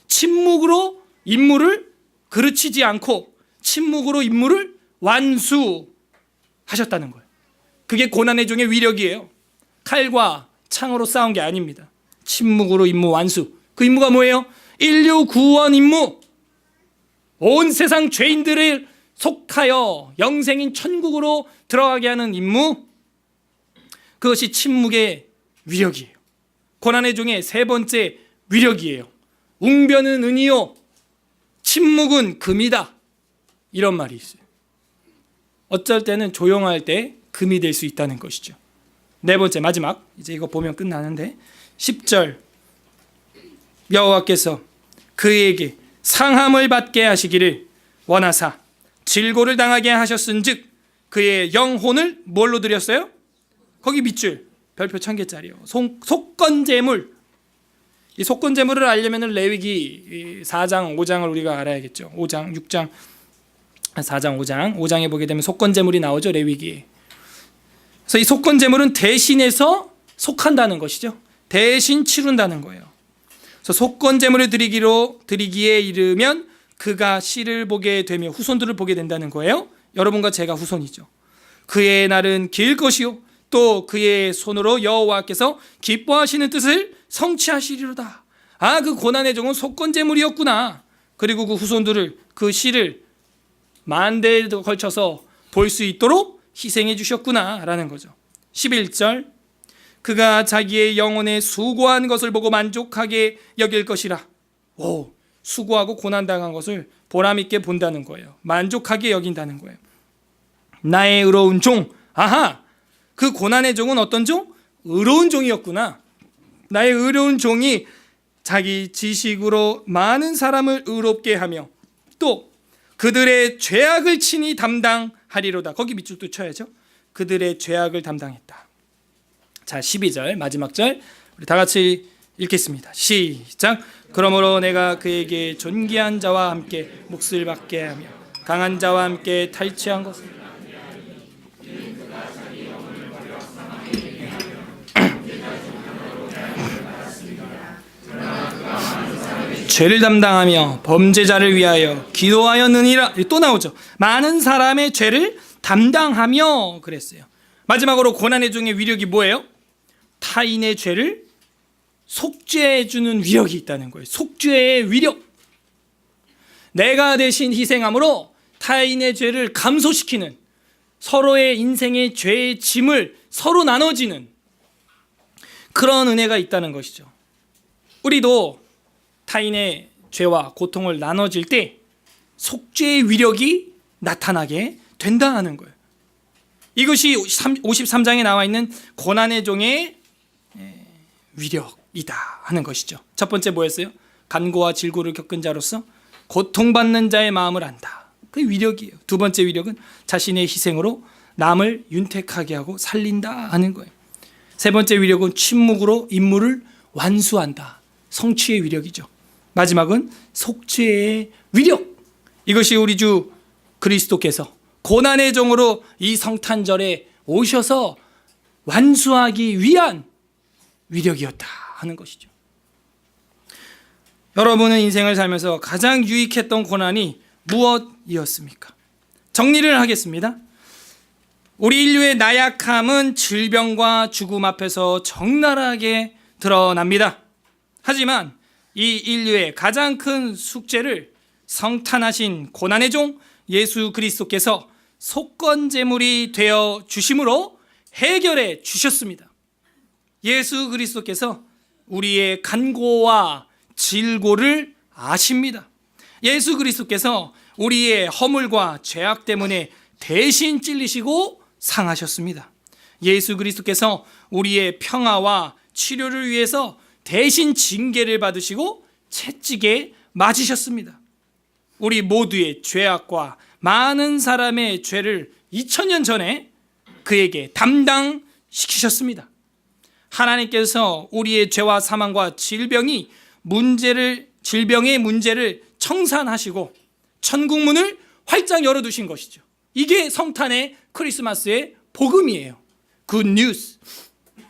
침묵으로 임무를 그르치지 않고 침묵으로 임무를 완수하셨다는 거예요. 그게 고난의 종의 위력이에요. 칼과 창으로 싸운 게 아닙니다. 침묵으로 임무 완수. 그 임무가 뭐예요? 인류 구원 임무. 온 세상 죄인들을 속하여 영생인 천국으로 들어가게 하는 임무. 그것이 침묵의 위력이에요. 고난의 종의 세 번째 위력이에요. 웅변은 은이요 침묵은 금이다. 이런 말이 있어요. 어쩔 때는 조용할 때 금이 될 수 있다는 것이죠. 네 번째, 마지막, 이제 이거 보면 끝나는데 10절, 여호와께서 그에게 상함을 받게 하시기를 원하사 질고를 당하게 하셨은즉 그의 영혼을 뭘로 드렸어요? 거기 밑줄 별표 1000개짜리요. 속건제물. 이 속건제물을 알려면 레위기 4장 5장을 우리가 알아야겠죠. 5장 6장 4장 5장에 보게 되면 속건제물이 나오죠. 레위기에. 그래서 이 속건제물은 대신해서 속한다는 것이죠. 대신 치룬다는 거예요. 그래서 속건제물을 드리기에 이르면 그가 씨를 보게 되며 후손들을 보게 된다는 거예요. 여러분과 제가 후손이죠. 그의 날은 길 것이요 또 그의 손으로 여호와께서 기뻐하시는 뜻을 성취하시리로다. 아, 그 고난의 종은 속건제물이었구나. 그리고 그 후손들을, 그 씨를 만대에 걸쳐서 볼 수 있도록 희생해 주셨구나 라는 거죠. 11절, 그가 자기의 영혼에 수고한 것을 보고 만족하게 여길 것이라. 오, 수고하고 고난당한 것을 보람있게 본다는 거예요. 만족하게 여긴다는 거예요. 나의 의로운 종. 아하, 그 고난의 종은 어떤 종? 의로운 종이었구나. 나의 의로운 종이 자기 지식으로 많은 사람을 의롭게 하며 또 그들의 죄악을 친히 담당하리로다. 거기 밑줄도 쳐야죠. 그들의 죄악을 담당했다. 자, 12절 마지막 절 우리 다 같이 읽겠습니다. 시작. 그러므로 내가 그에게 존귀한 자와 함께 몫을 받게 하며 강한 자와 함께 탈취한 것을 죄를 담당하며 범죄자를 위하여 기도하였느니라. 또 나오죠. 많은 사람의 죄를 담당하며 그랬어요. 마지막으로 고난의 종의 위력이 뭐예요? 타인의 죄를 속죄해 주는 위력이 있다는 거예요. 속죄의 위력. 내가 대신 희생함으로 타인의 죄를 감소시키는, 서로의 인생의 죄의 짐을 서로 나눠지는 그런 은혜가 있다는 것이죠. 우리도 타인의 죄와 고통을 나눠질 때 속죄의 위력이 나타나게 된다 하는 거예요. 이것이 53장에 나와 있는 고난의 종의 위력이다 하는 것이죠. 첫 번째 뭐였어요? 간고와 질고를 겪은 자로서 고통받는 자의 마음을 안다. 그게 위력이에요. 두 번째 위력은 자신의 희생으로 남을 윤택하게 하고 살린다 하는 거예요. 세 번째 위력은 침묵으로 임무를 완수한다. 성취의 위력이죠. 마지막은 속죄의 위력. 이것이 우리 주 그리스도께서 고난의 종으로 이 성탄절에 오셔서 완수하기 위한 위력이었다 하는 것이죠. 여러분은 인생을 살면서 가장 유익했던 고난이 무엇이었습니까? 정리를 하겠습니다. 우리 인류의 나약함은 질병과 죽음 앞에서 적나라하게 드러납니다. 하지만 이 인류의 가장 큰 숙제를 성탄하신 고난의 종 예수 그리스도께서 속건제물이 되어 주심으로 해결해 주셨습니다. 예수 그리스도께서 우리의 간고와 질고를 아십니다. 예수 그리스도께서 우리의 허물과 죄악 때문에 대신 찔리시고 상하셨습니다. 예수 그리스도께서 우리의 평화와 치료를 위해서 대신 징계를 받으시고 채찍에 맞으셨습니다. 우리 모두의 죄악과 많은 사람의 죄를 2000년 전에 그에게 담당시키셨습니다. 하나님께서 우리의 죄와 사망과 질병의 문제를 청산하시고 천국문을 활짝 열어두신 것이죠. 이게 성탄의 크리스마스의 복음이에요. 굿 뉴스,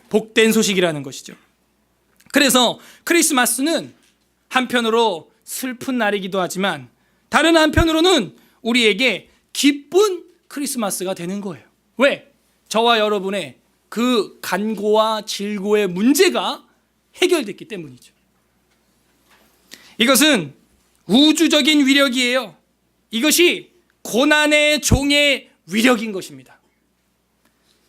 복된 소식이라는 것이죠. 그래서 크리스마스는 한편으로 슬픈 날이기도 하지만 다른 한편으로는 우리에게 기쁜 크리스마스가 되는 거예요. 왜? 저와 여러분의 그 간고와 질고의 문제가 해결됐기 때문이죠. 이것은 우주적인 위력이에요. 이것이 고난의 종의 위력인 것입니다.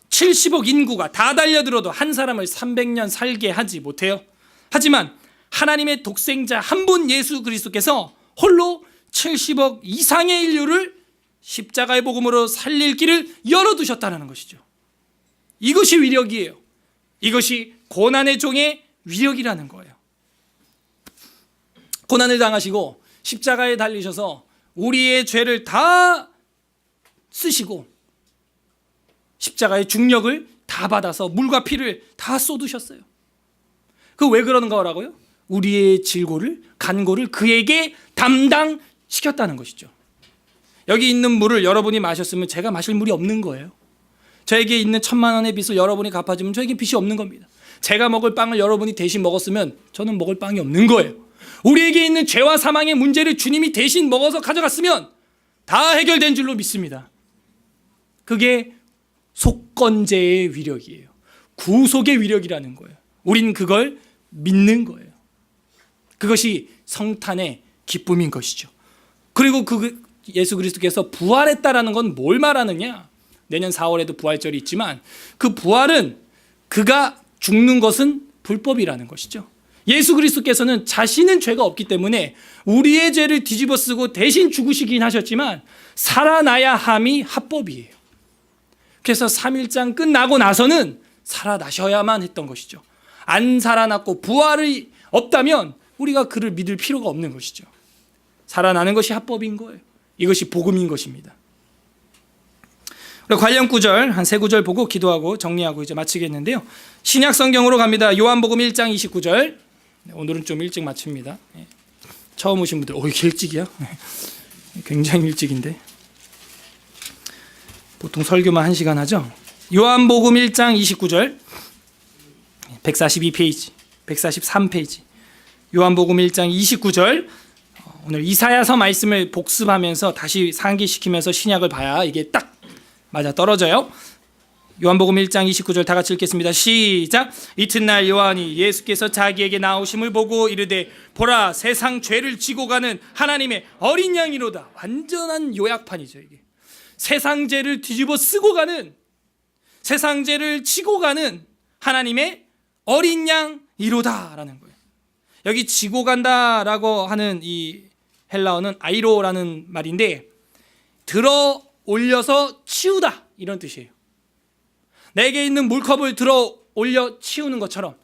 70억 인구가 다 달려들어도 한 사람을 300년 살게 하지 못해요. 하지만 하나님의 독생자 한 분 예수 그리스도께서 홀로 70억 이상의 인류를 십자가의 복음으로 살릴 길을 열어두셨다는 것이죠. 이것이 위력이에요. 이것이 고난의 종의 위력이라는 거예요. 고난을 당하시고 십자가에 달리셔서 우리의 죄를 다 쓰시고 십자가의 중력을 다 받아서 물과 피를 다 쏟으셨어요. 그 왜 그러는 거라고요? 우리의 질고를, 간고를 그에게 담당시켰다는 것이죠. 여기 있는 물을 여러분이 마셨으면 제가 마실 물이 없는 거예요. 저에게 있는 1000만 원의 빚을 여러분이 갚아주면 저에게 빚이 없는 겁니다. 제가 먹을 빵을 여러분이 대신 먹었으면 저는 먹을 빵이 없는 거예요. 우리에게 있는 죄와 사망의 문제를 주님이 대신 먹어서 가져갔으면 다 해결된 줄로 믿습니다. 그게 속건제의 위력이에요. 구속의 위력이라는 거예요. 우린 그걸 믿는 거예요. 그것이 성탄의 기쁨인 것이죠. 그리고 예수 그리스도께서 부활했다라는 건 뭘 말하느냐? 내년 4월에도 부활절이 있지만 그 부활은 그가 죽는 것은 불법이라는 것이죠. 예수 그리스도께서는 자신은 죄가 없기 때문에 우리의 죄를 뒤집어 쓰고 대신 죽으시긴 하셨지만 살아나야 함이 합법이에요. 그래서 3일장 끝나고 나서는 살아나셔야만 했던 것이죠. 안 살아났고 부활이 없다면 우리가 그를 믿을 필요가 없는 것이죠. 살아나는 것이 합법인 거예요. 이것이 복음인 것입니다. 관련 구절 한 3구절 보고 기도하고 정리하고 이제 마치겠는데요. 신약 성경으로 갑니다. 요한복음 1장 29절. 오늘은 좀 일찍 마칩니다. 처음 오신 분들, 이게 일찍이야? 굉장히 일찍인데. 보통 설교만 1시간 하죠. 요한복음 1장 29절 142페이지 143페이지 요한복음 1장 29절. 오늘 이사야서 말씀을 복습하면서 다시 상기시키면서 신약을 봐야 이게 딱 맞아 떨어져요. 요한복음 1장 29절 다 같이 읽겠습니다. 시작. 이튿날 요한이 예수께서 자기에게 나오심을 보고 이르되 보라 세상 죄를 지고 가는 하나님의 어린 양이로다. 완전한 요약판이죠. 이게 세상 죄를 뒤집어 쓰고 가는, 세상 죄를 지고 가는 하나님의 어린 양이로다라는 거예요. 여기 지고 간다라고 하는 이 헬라어는 아이로라는 말인데 들어 올려서 치우다 이런 뜻이에요. 내게 있는 물컵을 들어 올려 치우는 것처럼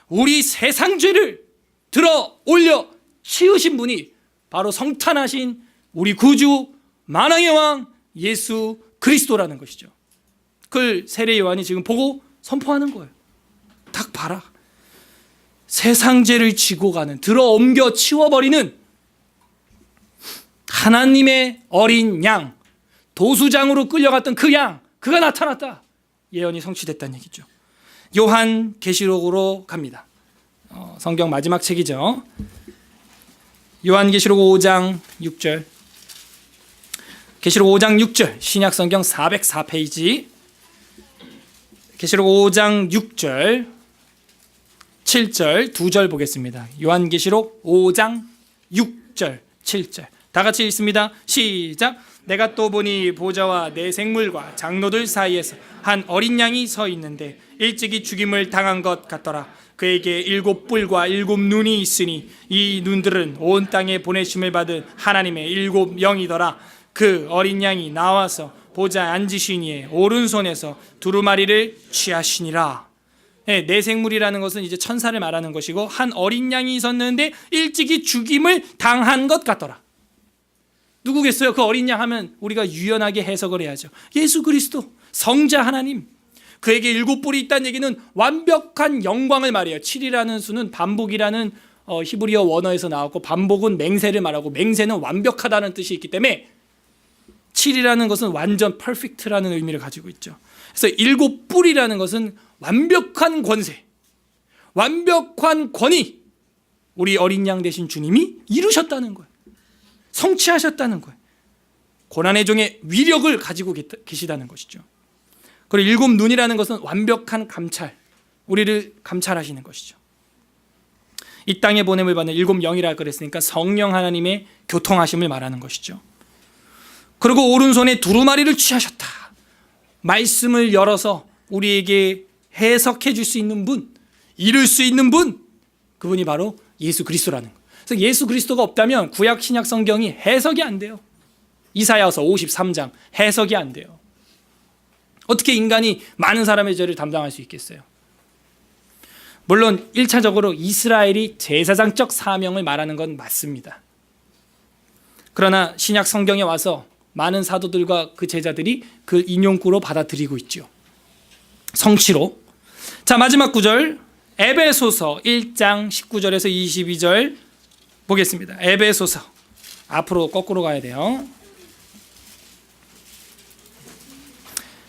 우리 세상 죄를 들어 올려 치우신 분이 바로 성탄하신 우리 구주 만왕의 왕 예수 그리스도라는 것이죠. 그걸 세례 요한이 지금 보고 선포하는 거예요. 딱 봐라. 세상 죄를 지고 가는, 들어 옮겨 치워버리는 하나님의 어린 양, 도수장으로 끌려갔던 그 양, 그가 나타났다. 예언이 성취됐다는 얘기죠. 요한 계시록으로 갑니다. 성경 마지막 책이죠. 요한계시록 5장 6절. 계시록 5장 6절, 신약 성경 404페이지. 계시록 5장 6절, 7절, 2절 보겠습니다. 요한계시록 5장 6절, 7절. 다 같이 읽습니다. 시작. 내가 또 보니 보좌와 내 생물과 장로들 사이에서 한 어린 양이 서 있는데 일찍이 죽임을 당한 것 같더라. 그에게 7뿔과 7눈이 있으니 이 눈들은 온 땅에 보내심을 받은 하나님의 7영이더라. 그 어린 양이 나와서 보좌 앉으신 이의 오른손에서 두루마리를 취하시니라. 네, 내생물이라는 것은 이제 천사를 말하는 것이고, 한 어린 양이 있었는데 일찍이 죽임을 당한 것 같더라. 누구겠어요? 그 어린 양 하면 우리가 유연하게 해석을 해야죠. 예수 그리스도, 성자 하나님. 그에게 7뿔이 있다는 얘기는 완벽한 영광을 말해요. 7이라는 수는 반복이라는 히브리어 원어에서 나왔고, 반복은 맹세를 말하고, 맹세는 완벽하다는 뜻이 있기 때문에 7이라는 것은 완전 퍼펙트라는 의미를 가지고 있죠. 그래서 7뿔이라는 것은 완벽한 권세, 완벽한 권위, 우리 어린 양 되신 주님이 이루셨다는 거예요. 성취하셨다는 거예요. 고난의 종의 위력을 가지고 계시다는 것이죠. 그리고 7눈이라는 것은 완벽한 감찰, 우리를 감찰하시는 것이죠. 이 땅에 보냄을 받는 7영이라 그랬으니까 성령 하나님의 교통하심을 말하는 것이죠. 그리고 오른손에 두루마리를 취하셨다. 말씀을 열어서 우리에게 해석해 줄 수 있는 분, 이룰 수 있는 분, 그분이 바로 예수 그리스도라는 거예요. 그래서 예수 그리스도가 없다면 구약 신약 성경이 해석이 안 돼요. 이사야서 53장 해석이 안 돼요. 어떻게 인간이 많은 사람의 죄를 담당할 수 있겠어요? 물론 1차적으로 이스라엘이 제사장적 사명을 말하는 건 맞습니다. 그러나 신약 성경에 와서 많은 사도들과 그 제자들이 그 인용구로 받아들이고 있죠. 성취로. 자, 마지막 구절, 에베소서 1장 19절에서 22절 보겠습니다. 에베소서, 앞으로 거꾸로 가야 돼요.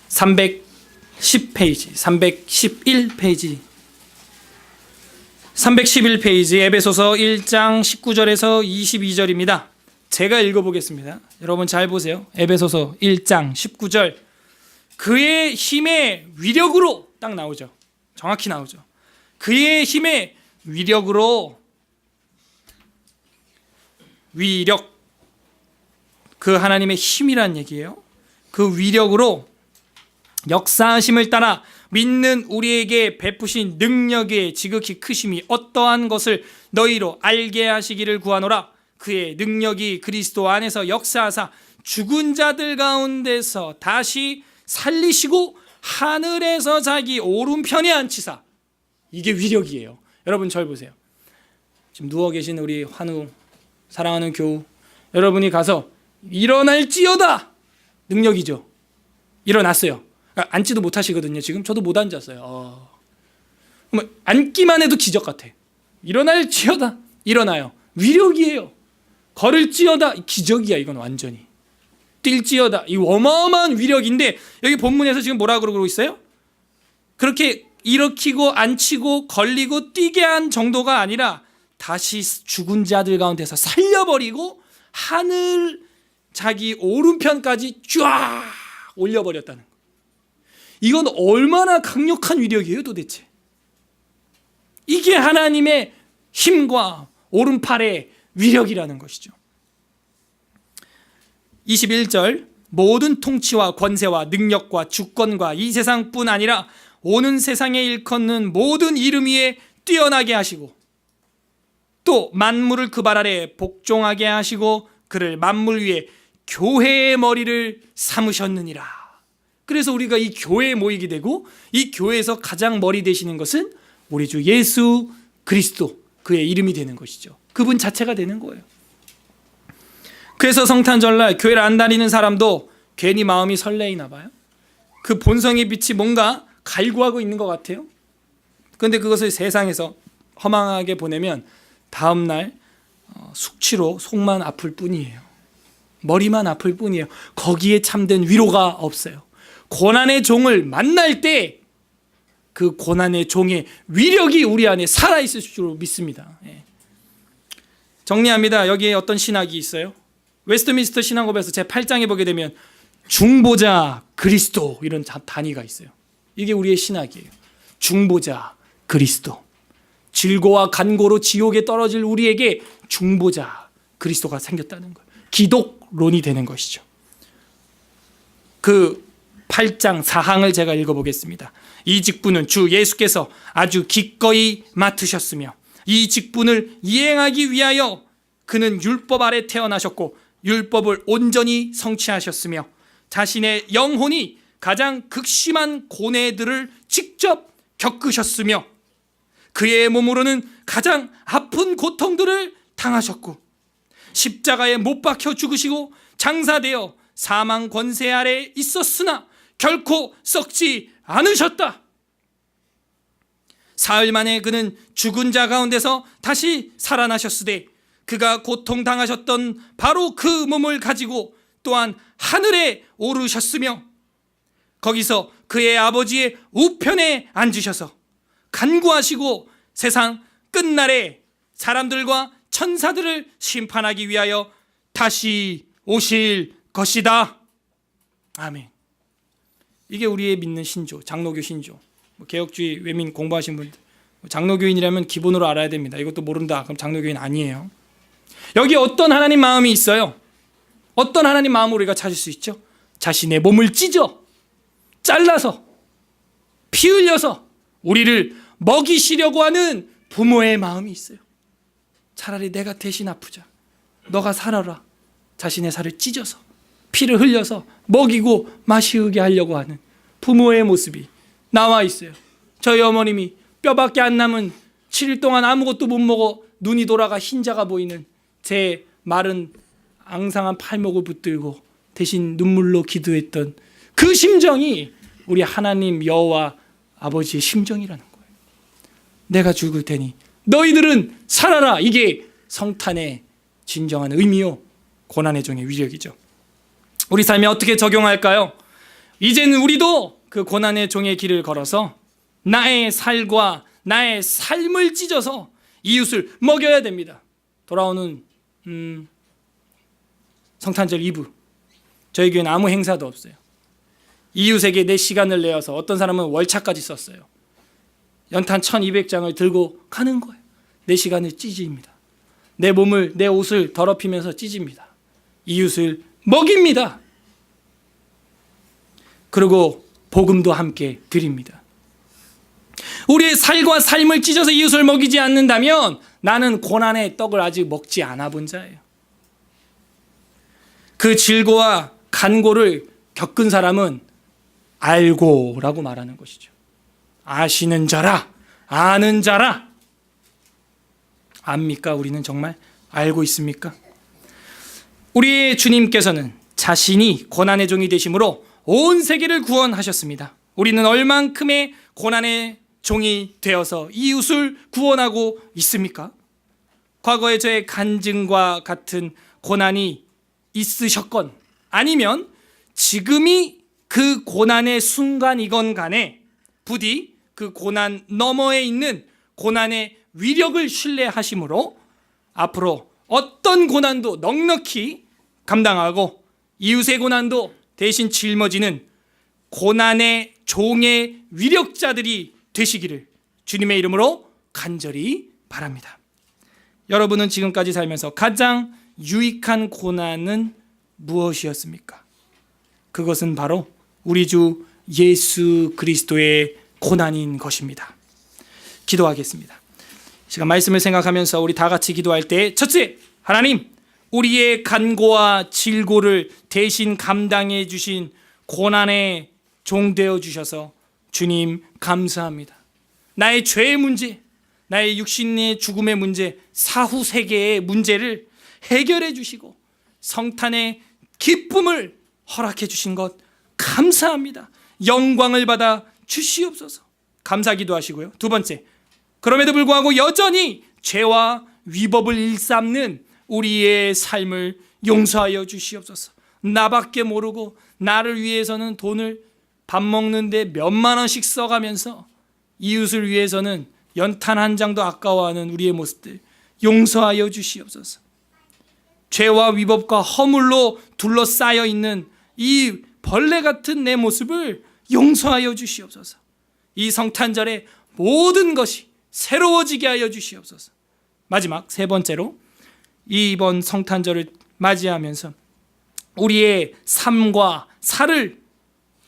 310페이지, 311페이지, 311페이지 에베소서 1장 19절에서 22절입니다. 제가 읽어보겠습니다. 여러분 잘 보세요. 에베소서 1장 19절, 그의 힘의 위력으로 딱 나오죠. 정확히 나오죠. 그의 힘의 위력으로, 위력, 그 하나님의 힘이란 얘기예요. 그 위력으로 역사하심을 따라 믿는 우리에게 베푸신 능력의 지극히 크심이 어떠한 것을 너희로 알게 하시기를 구하노라. 그의 능력이 그리스도 안에서 역사하사 죽은 자들 가운데서 다시 살리시고 하늘에서 자기 오른편에 앉히사. 이게 위력이에요. 여러분 절 보세요. 지금 누워 계신 우리 환우, 사랑하는 교우, 여러분이 가서 일어날지어다, 능력이죠. 일어났어요. 앉지도 못하시거든요. 지금 저도 못 앉았어요. 앉기만 해도 기적 같아. 일어날지어다, 일어나요. 위력이에요. 걸을지어다, 기적이야. 이건 완전히. 뛸지어다, 이 어마어마한 위력인데, 여기 본문에서 지금 뭐라 그러고 있어요? 그렇게 일으키고 앉히고 걸리고 뛰게 한 정도가 아니라 다시 죽은 자들 가운데서 살려버리고 하늘 자기 오른편까지 쫙 올려버렸다는 거예요. 이건 얼마나 강력한 위력이에요 도대체. 이게 하나님의 힘과 오른팔의 위력이라는 것이죠. 21절, 모든 통치와 권세와 능력과 주권과 이 세상뿐 아니라 오는 세상에 일컫는 모든 이름 위에 뛰어나게 하시고 또 만물을 그 발 아래 복종하게 하시고 그를 만물 위에 교회의 머리를 삼으셨느니라. 그래서 우리가 이 교회에 모이게 되고 이 교회에서 가장 머리 되시는 것은 우리 주 예수 그리스도, 그의 이름이 되는 것이죠. 그분 자체가 되는 거예요. 그래서 성탄절날 교회를 안 다니는 사람도 괜히 마음이 설레이나 봐요. 그 본성의 빛이 뭔가 갈구하고 있는 것 같아요. 그런데 그것을 세상에서 허망하게 보내면 다음날 숙취로 속만 아플 뿐이에요. 머리만 아플 뿐이에요. 거기에 참된 위로가 없어요. 고난의 종을 만날 때 그 고난의 종의 위력이 우리 안에 살아있을 줄 믿습니다. 정리합니다. 여기에 어떤 신학이 있어요. 웨스트민스터 신학업에서 제8장에 보게 되면 중보자 그리스도 이런 단위가 있어요. 이게 우리의 신학이에요. 중보자 그리스도. 질고와 간고로 지옥에 떨어질 우리에게 중보자 그리스도가 생겼다는 거예요. 기독론이 되는 것이죠. 그 8장 4항을 제가 읽어보겠습니다. 이 직분은 주 예수께서 아주 기꺼이 맡으셨으며 이 직분을 이행하기 위하여 그는 율법 아래 태어나셨고 율법을 온전히 성취하셨으며 자신의 영혼이 가장 극심한 고뇌들을 직접 겪으셨으며 그의 몸으로는 가장 아픈 고통들을 당하셨고 십자가에 못 박혀 죽으시고 장사되어 사망 권세 아래 있었으나 결코 썩지 않으셨다. 사흘 만에 그는 죽은 자 가운데서 다시 살아나셨으되 그가 고통당하셨던 바로 그 몸을 가지고 또한 하늘에 오르셨으며 거기서 그의 아버지의 우편에 앉으셔서 간구하시고 세상 끝날에 사람들과 천사들을 심판하기 위하여 다시 오실 것이다. 아멘. 이게 우리의 믿는 신조, 장로교 신조. 개혁주의 외민 공부하신 분들, 장로교인이라면 기본으로 알아야 됩니다. 이것도 모른다 그럼 장로교인 아니에요. 여기 어떤 하나님 마음이 있어요? 어떤 하나님 마음을 우리가 찾을 수 있죠? 자신의 몸을 찢어 잘라서 피 흘려서 우리를 먹이시려고 하는 부모의 마음이 있어요. 차라리 내가 대신 아프자. 너가 살아라. 자신의 살을 찢어서 피를 흘려서 먹이고 마시게 하려고 하는 부모의 모습이 나와 있어요. 저희 어머님이 뼈밖에 안 남은 7일 동안 아무것도 못 먹어 눈이 돌아가 흰자가 보이는 제 마른 앙상한 팔목을 붙들고 대신 눈물로 기도했던 그 심정이 우리 하나님 여호와 아버지의 심정이라는 거예요. 내가 죽을 테니 너희들은 살아라. 이게 성탄의 진정한 의미요 고난의 종의 위력이죠. 우리 삶에 어떻게 적용할까요? 이제는 우리도 그 고난의 종의 길을 걸어서 나의 살과 나의 삶을 찢어서 이웃을 먹여야 됩니다. 돌아오는 성탄절 2부 저희 교회는 아무 행사도 없어요. 이웃에게 내 시간을 내어서 어떤 사람은 월차까지 썼어요. 연탄 1200장을 들고 가는 거예요. 내 시간을 찢습니다. 내 몸을 내 옷을 더럽히면서 찢습니다. 이웃을 먹입니다. 그리고 복음도 함께 드립니다. 우리의 살과 삶을 찢어서 이웃을 먹이지 않는다면 나는 고난의 떡을 아직 먹지 않아 본 자예요. 그 질고와 간고를 겪은 사람은 알고라고 말하는 것이죠. 아시는 자라, 아는 자라. 압니까? 우리는 정말 알고 있습니까? 우리 주님께서는 자신이 고난의 종이 되심으로 온 세계를 구원하셨습니다. 우리는 얼만큼의 고난의 종이 되어서 이웃을 구원하고 있습니까? 과거에 저의 간증과 같은 고난이 있으셨건 아니면 지금이 그 고난의 순간이건 간에 부디 그 고난 너머에 있는 고난의 위력을 신뢰하심으로 앞으로 어떤 고난도 넉넉히 감당하고 이웃의 고난도 대신 짊어지는 고난의 종의 위력자들이 되시기를 주님의 이름으로 간절히 바랍니다. 여러분은 지금까지 살면서 가장 유익한 고난은 무엇이었습니까? 그것은 바로 우리 주 예수 그리스도의 고난인 것입니다. 기도하겠습니다. 제가 말씀을 생각하면서 우리 다 같이 기도할 때 첫째, 하나님, 우리의 간고와 질고를 대신 감당해 주신 고난의 종 되어 주셔서 주님 감사합니다. 나의 죄의 문제, 나의 육신의 죽음의 문제, 사후 세계의 문제를 해결해 주시고 성탄의 기쁨을 허락해 주신 것 감사합니다. 영광을 받아 주시옵소서. 감사기도 하시고요. 두 번째, 그럼에도 불구하고 여전히 죄와 위법을 일삼는 우리의 삶을 용서하여 주시옵소서. 나밖에 모르고 나를 위해서는 돈을 밥 먹는데 몇만 원씩 써가면서 이웃을 위해서는 연탄 한 장도 아까워하는 우리의 모습들 용서하여 주시옵소서. 죄와 위법과 허물로 둘러싸여 있는 이 벌레 같은 내 모습을 용서하여 주시옵소서. 이 성탄절에 모든 것이 새로워지게 하여 주시옵소서. 마지막 세 번째로, 이번 성탄절을 맞이하면서 우리의 삶과 살을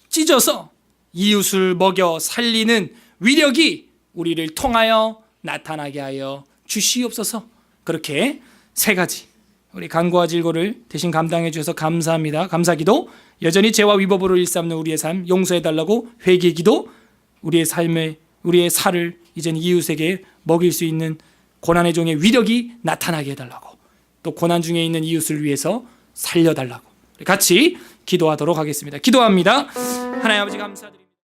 찢어서 이웃을 먹여 살리는 위력이 우리를 통하여 나타나게 하여 주시옵소서. 그렇게 세 가지 우리 간구와 질고를 대신 감당해 주셔서 감사합니다. 감사기도, 여전히 죄와 위법으로 일삼는 우리의 삶 용서해 달라고 회개기도, 우리의 삶에 우리의 살을 이제는 이웃에게 먹일 수 있는 고난의 종의 위력이 나타나게 해달라고, 또 고난 중에 있는 이웃을 위해서 살려달라고 같이 기도하도록 하겠습니다. 기도합니다. 하나님 아버지 감사드립니다.